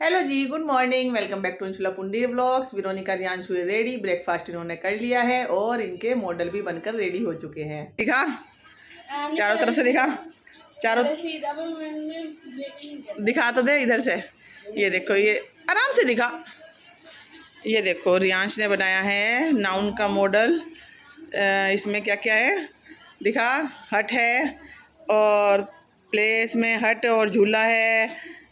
Hello ji, good morning. Welcome back to Anshula Pundi vlogs. Veronica Riyanshu ready, breakfast इन्होंने कर लिया है और इनके मॉडल भी बनकर रेडी हो चुके हैं। दिखा, चारों तरफ से दिखा, चारों दिखा तो दे इधर से। ये देखो, ये आराम से दिखा। ये देखो, रियांश ने बनाया है नाउन का मॉडल। इसमें क्या क्या है दिखा। हट है और प्लेस में हट और झूला है।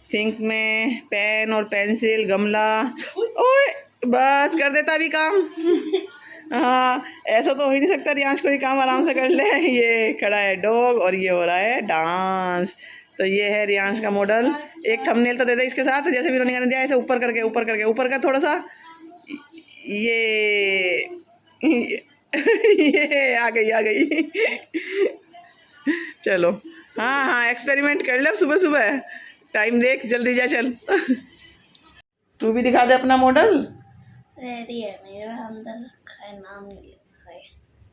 थिंग्स में पेन और पेंसिल, गमला। ओए बस कर देता अभी काम। हाँ, ऐसा तो हो ही नहीं सकता रियांश कोई काम आराम से कर ले। ये खड़ा है डॉग और ये हो रहा है डांस। तो ये है रियांश का मॉडल। एक थंबनेल तो दे दे इसके साथ, जैसे विरोनिका ने दिया, ऐसे ऊपर करके ऊपर करके ऊपर का थोड़ा सा। ये ये आ गई आ गई। चलो, हाँ हाँ, एक्सपेरिमेंट कर ले सुबह सुबह। टाइम देख, जल्दी जा चल। तू भी दिखा दे अपना मॉडल। रेडी है मेरा, अंदर रखा है, नाम नहीं लिखा है।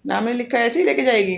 नाम नहीं लिखा है, ऐसे ही लेके जाएगी।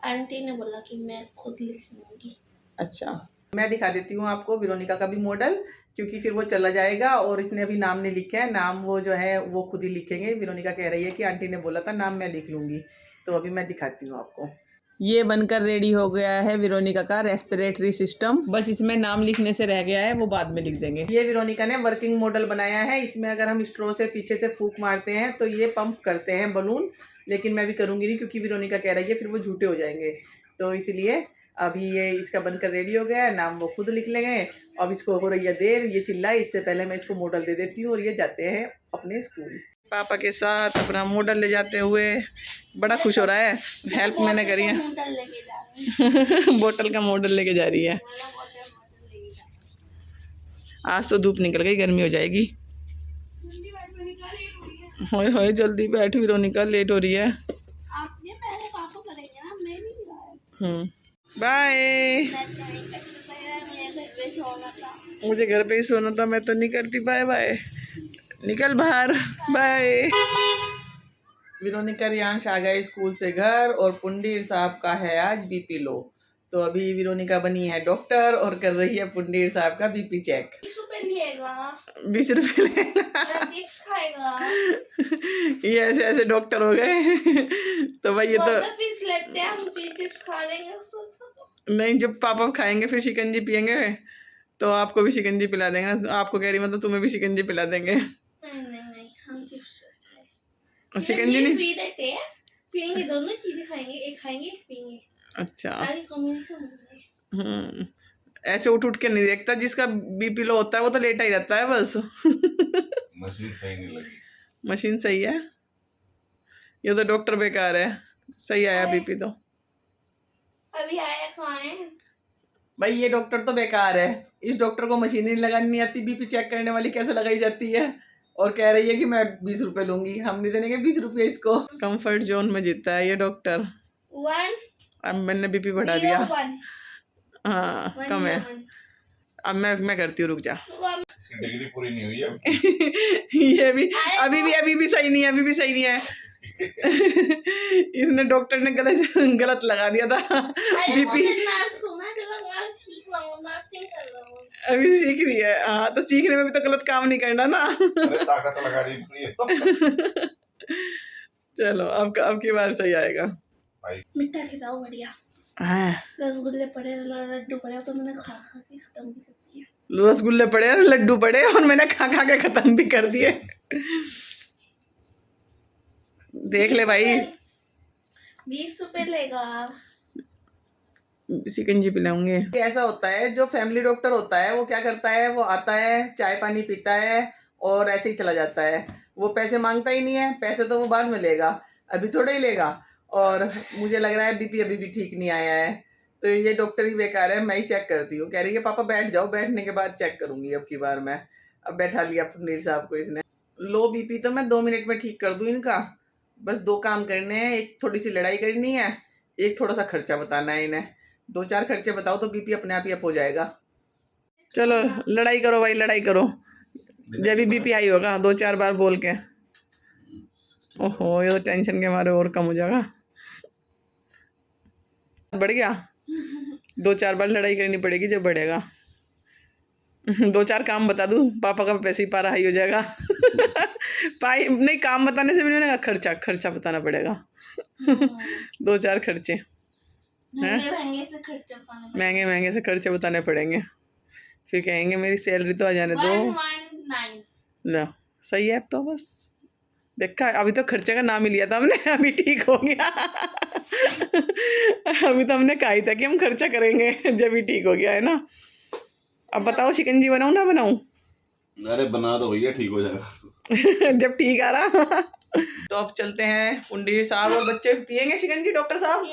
आंटी ने बोला कि मैं खुद लिख लूंगी। अच्छा, मैं दिखा देती हूँ आपको विरोनिका का भी मॉडल, क्योंकि फिर वो चला जाएगा और इसने अभी नाम नहीं लिखा है। नाम वो जो है वो खुद ही लिखेंगे। विरोनिका कह रही है कि आंटी ने बोला था नाम मैं लिख लूंगी, तो अभी मैं दिखाती हूँ आपको। ये बनकर रेडी हो गया है विरोनिका का रेस्पिरेटरी सिस्टम। बस इसमें नाम लिखने से रह गया है, वो बाद में लिख देंगे। ये विरोनिका ने वर्किंग मॉडल बनाया है। इसमें अगर हम स्ट्रॉ से पीछे से फूंक मारते हैं तो ये पंप करते हैं बलून, लेकिन मैं भी करूँगी नहीं क्योंकि विरोनिका कह रही है फिर वो झूठे हो जाएंगे। तो इसलिए अभी ये इसका बनकर रेडी हो गया है, नाम वो खुद लिख लेंगे। अब इसको हो रही है देर, ये चिल्लाए, इससे पहले मैं इसको मॉडल दे देती हूँ और ये जाते हैं अपने स्कूल। पापा के साथ अपना मॉडल ले जाते हुए बड़ा खुश हो रहा है। हेल्प मैंने करी है। बोतल का मॉडल लेके जा रही है। आज तो धूप निकल गई, गर्मी हो जाएगी। होए होए, जल्दी बैठ विरोनिका, लेट हो रही है। आपने पहले पापा करेंगे ना, मैं नहीं। बाय। मुझे घर पे ही सोना था, मैं तो नहीं करती। बाय बाय, निकल बाहर। बाय। विरोनिका रियांश आ गए स्कूल से घर और पुंडीर साहब का है आज बीपी लो। तो अभी विरोनिका बनी है डॉक्टर और कर रही है पुंडीर साहब का बीपी चेक। 20 रुपए लिएगा, 20 रुपये लेगा। चिप्स खाएगा। ये ऐसे ऐसे डॉक्टर हो गए। तो भाई ये तो फीस लेते हैं हम, चिप्स खा लेंगे। नहीं, जब पापा खाएंगे फिर शिकंजी पियेंगे तो आपको भी शिकंजी पिला देंगे। आपको कह रही मतलब तुम्हें भी शिकंजी पिला देंगे। नहीं, हम चिप्स शिकंजी नहीं पी रहे थे, पियेंगे, दोनों चीजें खाएंगे, एक खाएंगे एक पियेंगे। अच्छा। ऐसे उठ उठ के नहीं देखता, जिसका बीपी लो होता है वो तो लेटा ही रहता है बस। मशीन सही नहीं लगी। मशीन सही है, ये तो डॉक्टर बेकार है। सही आया बीपी तो। अभी आया कहाँ है भाई, ये डॉक्टर तो बेकार है। इस डॉक्टर को मशीन नहीं लगानी नहीं आती, बीपी चेक करने वाली कैसे लगाई जाती है। और कह रही है कि मैं 20 रुपए लूंगी। हम नहीं देंगे 20 रुपये इसको। कंफर्ट जोन में जीता है ये डॉक्टर। 1 अब मैंने बीपी बढ़ा दिया। 1 हाँ, कम है। अब मैं करती हूँ, रुक जा। इसकी डिग्री पूरी नहीं हुई है। ये भी अभी भी सही नहीं है, अभी भी सही नहीं है। इसने डॉक्टर ने गलत लगा दिया था बीपी। अभी सीख रही है। हाँ, तो सीखने में भी तो गलत काम नहीं करना ना। ताकत लगा रही है तो। चलो, अब की बार सही आएगा। मिठा खिलाओ बढ़िया। रसगुल्ले पड़े, लड्डू पड़े, तो मैंने खा खा के खत्म भी कर दिया। रसगुल्ले पड़े और लड्डू पड़े और मैंने खा खा के खत्म भी कर दिए। देख ले भाई, 20 रुपए लेगा। शिकंजी पिलाऊंगे। ऐसा होता है, जो फैमिली डॉक्टर होता है वो क्या करता है, वो आता है, चाय पानी पीता है और ऐसे ही चला जाता है। वो पैसे मांगता ही नहीं है। पैसे तो वो बाद में लेगा, अभी थोड़ा ही लेगा। और मुझे लग रहा है बीपी अभी भी ठीक नहीं आया है। तो ये डॉक्टर ही बेकार है, मैं ही चेक करती हूँ। कह रही है पापा बैठ जाओ, बैठने के बाद चेक करूंगी अब की बार मैं। अब बैठा लिया पुनीर साहब को इसने। लो बीपी तो मैं 2 मिनट में ठीक कर दूँ इनका। बस 2 काम करने हैं, एक थोड़ी सी लड़ाई करनी है, एक थोड़ा सा खर्चा बताना है इन्हें। 2-4 खर्चे बताओ तो बीपी अपने आप ही अप हो जाएगा। चलो लड़ाई करो भाई, लड़ाई करो। जब भी बीपी आई होगा 2-4 बार बोल के। ओहो, ये तो टेंशन के मारे और कम हो जाएगा। बढ़ गया, 2-4 बार लड़ाई करनी पड़ेगी जब बढ़ेगा। 2-4 काम बता दूँ, पापा का पैसे ही पारा हाई हो जाएगा। पाई नहीं, काम बताने से भी नहीं होगा, खर्चा बताना पड़ेगा। 2-4 खर्चे हैं, महंगे से खर्चे बताने पड़ेंगे। फिर कहेंगे मेरी सैलरी तो आ जाने दो। 119 लो सही है। अब तो बस देखा, अभी तो खर्चे का नाम ही लिया था हमने, अभी ठीक हो गया। अभी तो हमने कहा ही था कि हम खर्चा करेंगे, जब भी ठीक हो गया है ना। अब बताओ शिकंजी बनाऊं ना बनाऊं? अरे बना दो भैया, ठीक हो जाएगा। जब ठीक आ रहा। तो अब चलते हैं, पुंडीर साहब और बच्चे पियेंगे शिकंजी। डॉक्टर साहब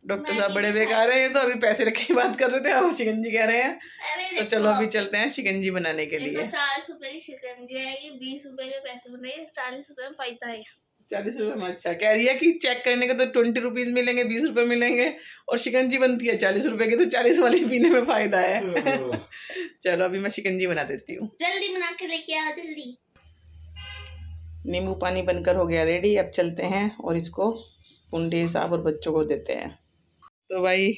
डॉक्टर साहब बड़े बेकार है, तो अभी पैसे रखे की बात कर रहे थे, अब शिकंजी कह रहे हैं। तो चलो अभी चलते हैं शिकंजी बनाने के लिए। 40 रुपए की शिकंजी आएगी, 20 रुपए के पैसे बनेंगे, 40 रुपए में पैसा है। 40 रुपए में? अच्छा, कह रही है कि चेक करने के तो 20 रुपीज मिलेंगे, 20 रुपए मिलेंगे, और शिकंजी बनती है 40 रुपए की, तो 40 वाली पीने में फायदा है। चलो अभी मैं शिकंजी बना देती हूँ। जल्दी बना के लेके आओ जल्दी। नींबू पानी बनकर हो गया रेडी। अब चलते हैं और इसको पुंडीर साहब और बच्चों को देते हैं। तो भाई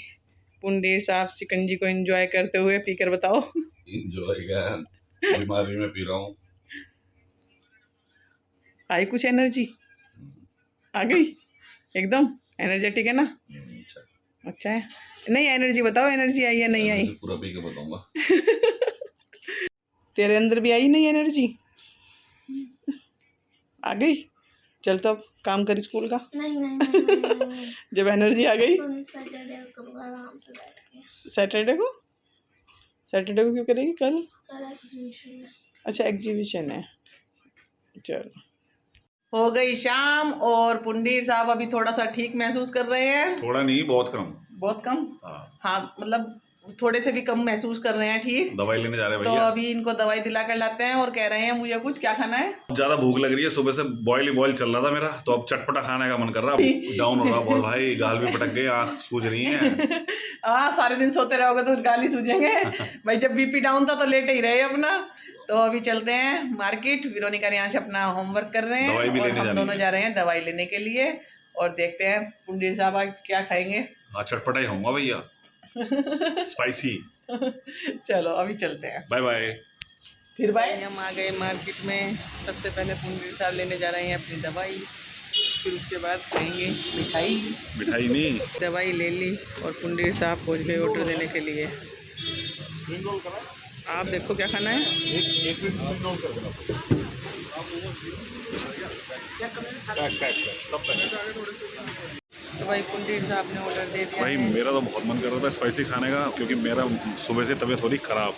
पुंडीर साहब शिकंजी को एंजॉय करते हुए पीकर बताओ। एंजॉय क्या, बीमारी में पी रहा हूँ। आई कुछ एनर्जी आ गई, एकदम एनर्जेटिक है ना? अच्छा है। नहीं एनर्जी बताओ, एनर्जी आई या नहीं आई? पूरा पी के बताऊंगा। तेरे अंदर भी आई नहीं एनर्जी? आ गई। चल तो अब काम कर स्कूल का। नहीं। जब एनर्जी आ गई, सैटरडे को करूंगा आराम से बैठ के। सैटरडे को क्यों करेगी? कल एग्जीबिशन है। अच्छा एग्जीबिशन है। चलो हो गई शाम, और पुंडीर साहब अभी थोड़ा सा ठीक महसूस कर रहे हैं। थोड़ा नहीं, बहुत कम। बहुत कम? हाँ मतलब थोड़े से भी कम महसूस कर रहे हैं। ठीक, दवाई लेने जा रहे हैं तो भैया। अभी इनको दवाई दिला कर लाते हैं, और कह रहे हैं मुझे कुछ क्या खाना है। ज्यादा भूख लग रही है, सुबह से बॉयल ही बॉयल चल रहा था मेरा, तो अब चटपटा खाने का मन कर रहा है। डाउन हो रहा बहुत भाई, गाल भी पटक गई, आँख सूज रही है। हाँ सारे दिन सोते रहोगे तो गाली सूझेंगे। भाई जब बीपी डाउन था तो लेटे ही रहे अपना। तो अभी चलते हैं मार्केट, वेरोनिका रियांश अपना होमवर्क कर रहे हैं, और हम दोनों जा रहे हैं दवाई लेने के लिए, और देखते हैं पुंडीर साहब आज क्या खाएंगे। हाँ चटपटा ही होऊंगा भैया, स्पाइसी। चलो अभी चलते हैं, बाय बाय। फिर भाई हम आ गए मार्केट में। सबसे पहले पुंडीर साहब लेने जा रहे हैं अपनी दवाई, फिर उसके बाद खाएंगे मिठाई नहीं। दवाई ले ली और पुंडीर साहब पहुंच गए ऑर्डर देने के लिए। आप देखो क्या खाना है। तो भाई पुंडीर साहब ने ऑर्डर दे दिया। भाई मेरा तो बहुत मन कर रहा था स्पाइसी खाने का, क्योंकि मेरा सुबह से तबीयत हो रही खराब,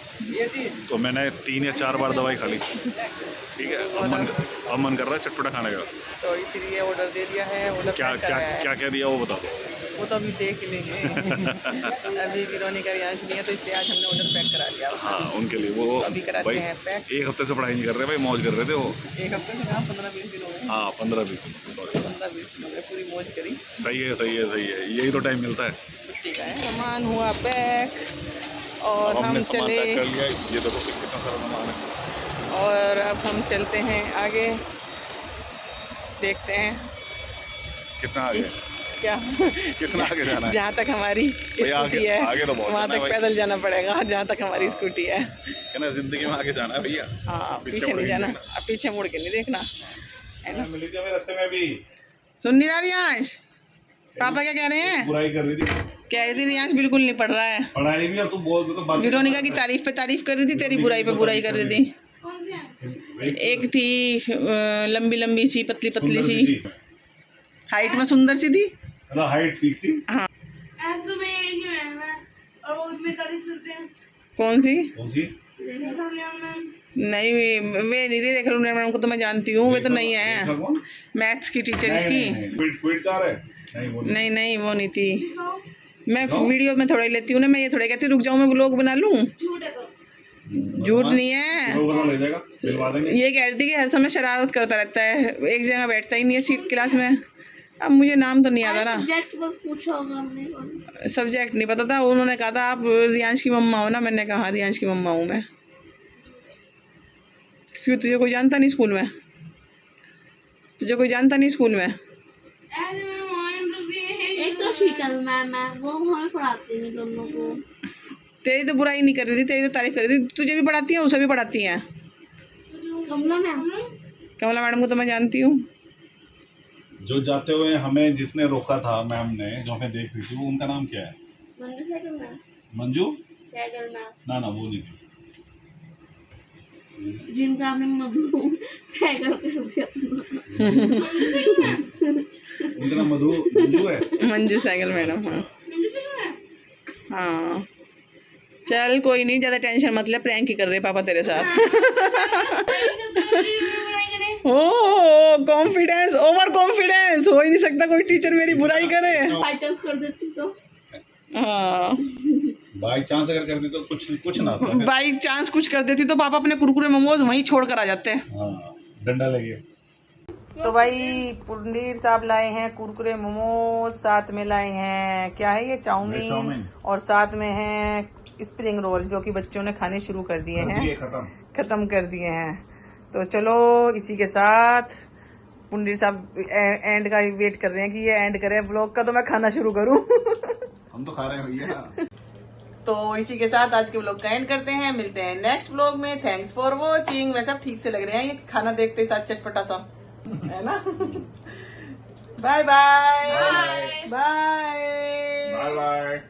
तो मैंने 3 या 4 बार दवाई खा ली। ठीक है, अब मन कर रहा है चटपटा खाने का, तो इसीलिए ऑर्डर दे दिया है। ऑर्डर क्या दिया वो बता दो। वो तो अभी देख लेंगे। अभी वेरोनिका रियांश नहीं है, तो इसलिए आज हमने ऑर्डर पैक करा लिया। हाँ उनके लिए वो अभी कराते हैं पैक। 1 हफ्ते से पढ़ाई नहीं कर रहे भाई, मौज कर रहे थे वो। 1 हफ्ते से कहाँ, 15-20 दिन हो गए। हाँ 15-20 दिन, 15-20 दिन हो गए, पूरी मौज करी। सही है, यही तो टाइम मिलता है। छुट्टी का है। सामान हुआ पैक और हम चले। कर लिया, ये देखो कितना सारा सामान है। और अब हम चलते हैं आगे, देखते हैं कितना आगे, क्या कितना आगे जाना है। जहाँ तक हमारी स्कूटी है आगे तो बहुत वहाँ तक पैदल जाना पड़ेगा, जहाँ तक हमारी स्कूटी है। ना जिंदगी में आगे जाना है भैया। हाँ पीछे नहीं जाना, अब पीछे मुड़ के नहीं देखना है ना। मिली थी रास्ते में भी। सुन नहीं रहा रियांश, पापा क्या कह रहे हैं? बुराई कर रही थी, कह रही थी रियांश बिल्कुल नहीं पढ़ रहा है। पढ़ाई भी, अब तू बोल तो वेरोनिका की तारीफ पे तारीफ कर रही थी, तेरी बुराई पे बुराई कर रही थी। एक थी लंबी लंबी सी, पतली पतली सी, हाइट में सुंदर सी थी। हाइट ठीक थी। हाँ ऐसे में एक ही है और वो में तारीफ करते हैं। कौन सी? नहीं नहीं वे नहीं थी, देख रही मैम को तो मैं जानती हूँ, वे तो नहीं है। मैथ्स की टीचर इसकी। नहीं वो नहीं थी। मैं वीडियो में थोड़ा ही लेती हूँ ना, मैं ये थोड़ा कहती हूँ रुक जाऊँ मैं व्लॉग बना लूँ। झूठ नहीं है, ये कह रही थी कि हर समय शरारत करता रहता है, एक जगह बैठता ही नहीं है सीट क्लास में। अब मुझे नाम तो नहीं आता ना, पूछा होगा हमने, सब्जेक्ट नहीं पता था। उन्होंने कहा था आप रियांश की मम्मा हो ना, मैंने कहा रियांश की मम्मा हूँ मैं। क्यों तुझे कोई जानता नहीं स्कूल में? तुझे कोई जानता नहीं स्कूल में? एक तो शीतल मैम है, वो हमें पढ़ाती नहीं दोनों को। तेरी तो बुराई नहीं कर रही थी, तेरी तो तारीफ कर रही थी। तुझे भी पढ़ाती है, उसे भी पढ़ाती है। कमला मैम, कमला मैडम को तो मैं जानती हूँ। जो जाते हुए हमें जिसने रोका था मैम ने, जो हमें देख रही थी, वो उनका नाम क्या है? मंजू सहगल मैम। मंजू? सहगल मैम। ना वो नहीं थी। जिनका आपने मधु सहगल कर दिया। उनका नाम मंजू है। मंजू सहगल मैडम। हाँ चल कोई नहीं, ज्यादा टेंशन मत ले, प्रैंक ही कर रहे पापा तेरे साथ। ओ कॉन्फिडेंस, ओवर कॉन्फिडेंस, हो ही नहीं सकता कोई टीचर मेरी बुराई करे। बाई चांस कर देती तो। हाँ बाई चांस अगर कर दी तो कुछ ना था। बाई चांस कुछ कर देती तो पापा अपने कुरकुरे मोमोज वहीं छोड़ कर आ जाते। हाँ, डंडा लगे। तो भाई पुंडीर साहब लाए हैं कुरकुरे मोमोज, साथ में लाए हैं क्या है ये, चाउमीन, और साथ में है स्प्रिंग रोल, जो कि बच्चों ने खाने शुरू कर दिए हैं, खत्म कर दिए हैं। तो चलो इसी के साथ पुंडीर साहब एंड का वेट कर रहे हैं कि ये एंड करे ब्लॉग का, तो मैं खाना शुरू करूं। हम तो खा रहे हैं भैया। तो इसी के साथ आज के व्लॉग का एंड करते हैं, मिलते हैं नेक्स्ट व्लॉग में। Thanks for watching. वैसे ठीक से लग रहे हैं ये खाना देखते साथ, चटपटा सा है ना। Bye bye bye bye.